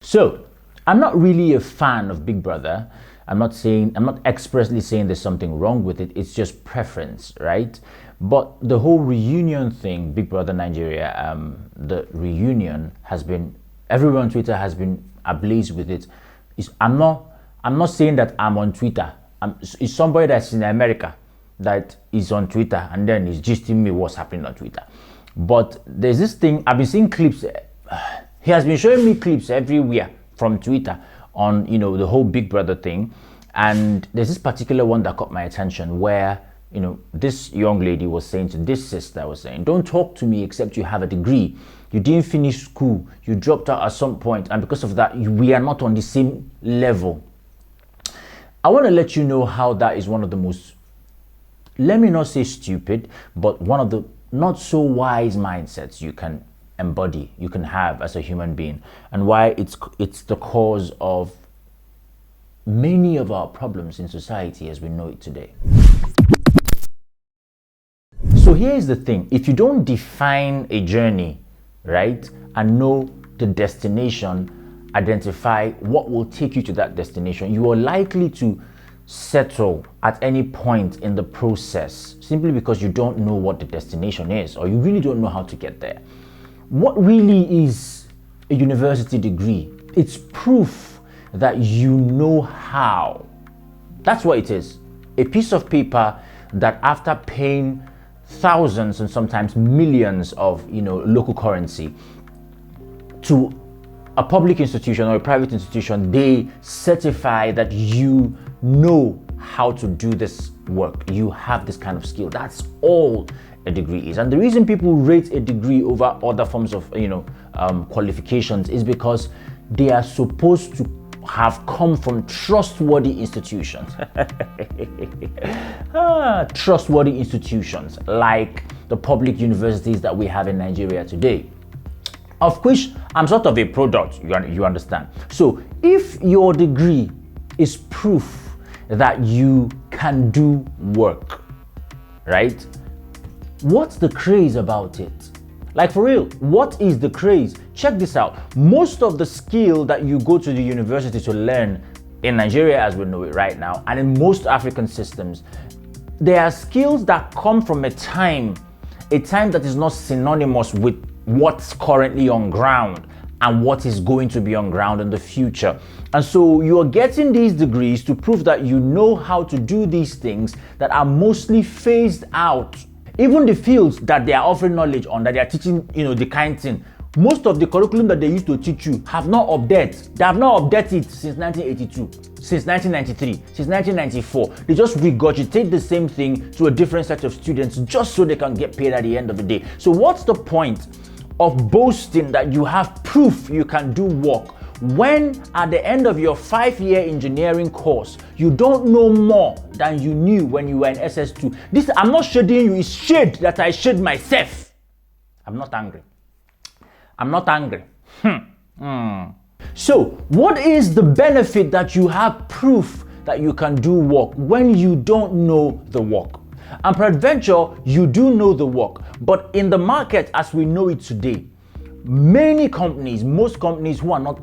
So I'm not really a fan of Big Brother. I'm not expressly saying there's something wrong with it. It's just preference, right? But the whole reunion thing, Big Brother Nigeria, the reunion has been, everyone on Twitter has been ablaze with it. I'm not saying that I'm on Twitter. It's somebody that's in America that is on Twitter and then is gisting me what's happening on Twitter. But there's this thing, I've been seeing clips. He has been showing me clips everywhere from Twitter on, the whole Big Brother thing. And there's this particular one that caught my attention where, this young lady was saying to this sister, was saying, don't talk to me except you have a degree. You didn't finish school. You dropped out at some point. And because of that, we are not on the same level. I want to let you know how that is one of the most, let me not say stupid, but one of the not so wise mindsets you can embody, you can have as a human being, and why it's the cause of many of our problems in society as we know it today. So here's the thing, if you don't define a journey, right, and know the destination, identify what will take you to that destination, you are likely to settle at any point in the process simply because you don't know what the destination is, or you really don't know how to get there. What really is a university degree? It's proof that you know how. That's what it is. A piece of paper that after paying thousands and sometimes millions of local currency to a public institution or a private institution, they certify that you know how to do this work. You have this kind of skill. That's all a degree is. And the reason people rate a degree over other forms of qualifications is because they are supposed to have come from trustworthy institutions. Trustworthy institutions like the public universities that we have in Nigeria today, of which I'm sort of a product, you understand. So if your degree is proof that you can do work, right? What's the craze about it? Like, for real, what is the craze? Check this out. Most of the skill that you go to the university to learn in Nigeria as we know it right now, and in most African systems, there are skills that come from a time that is not synonymous with what's currently on ground and what is going to be on ground in the future. And so you're getting these degrees to prove that you know how to do these things that are mostly phased out. Even the fields that they are offering knowledge on, that they are teaching, the kind thing, most of the curriculum that they used to teach you have not updated. They have not updated since 1982, since 1993, since 1994. They just regurgitate the same thing to a different set of students just so they can get paid at the end of the day. So what's the point of boasting that you have proof you can do work when at the end of your 5-year engineering course, you don't know more than you knew when you were in SS2? This, I'm not shading you, it's shade that I shade myself. I'm not angry. I'm not angry. So what is the benefit that you have proof that you can do work when you don't know the work? And peradventure, you do know the work, but in the market as we know it today, many companies, most companies who are not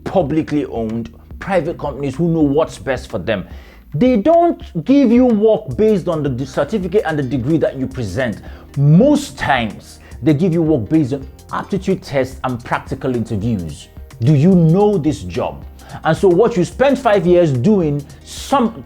publicly owned, private companies who know what's best for them, they don't give you work based on the certificate and the degree that you present. Most times, they give you work based on aptitude tests and practical interviews. Do you know this job? And so what you spend 5 years doing,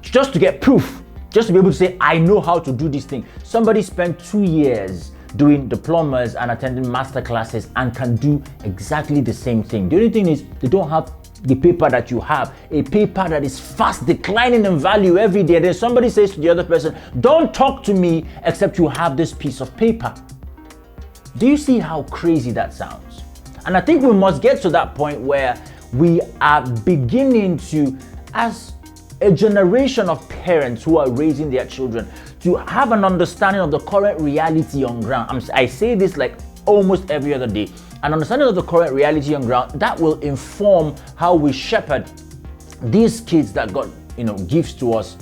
just to get proof, just to be able to say, I know how to do this thing. Somebody spent 2 years doing diplomas and attending master classes and can do exactly the same thing. The only thing is they don't have the paper that you have, a paper that is fast declining in value every day. Then somebody says to the other person, don't talk to me except you have this piece of paper. Do you see how crazy that sounds? And I think we must get to that point where we are beginning to, as a generation of parents who are raising their children, to have an understanding of the current reality on ground. I say this like almost every other day. An understanding of the current reality on ground that will inform how we shepherd these kids that God, gives to us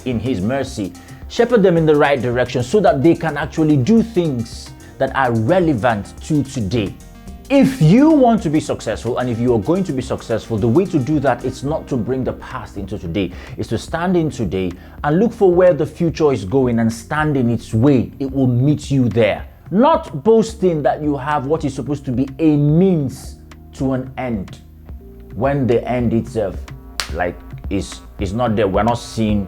in His mercy. Shepherd them in the right direction so that they can actually do things that are relevant to today. If you want to be successful, and if you are going to be successful, the way to do that is not to bring the past into today. It's to stand in today and look for where the future is going and stand in its way. It will meet you there. Not boasting that you have what is supposed to be a means to an end, when the end itself is not there. We're not seeing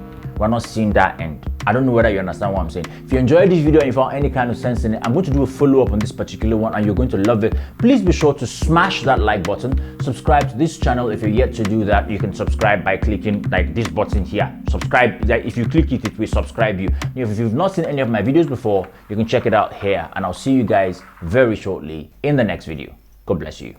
that end. I don't know whether you understand what I'm saying. If you enjoyed this video and you found any kind of sense in it, I'm going to do a follow-up on this particular one and you're going to love it. Please be sure to smash that like button. Subscribe to this channel if you're yet to do that. You can subscribe by clicking this button here. Subscribe. If you click it, it will subscribe you. If you've not seen any of my videos before, you can check it out here, and I'll see you guys very shortly in the next video. God bless you.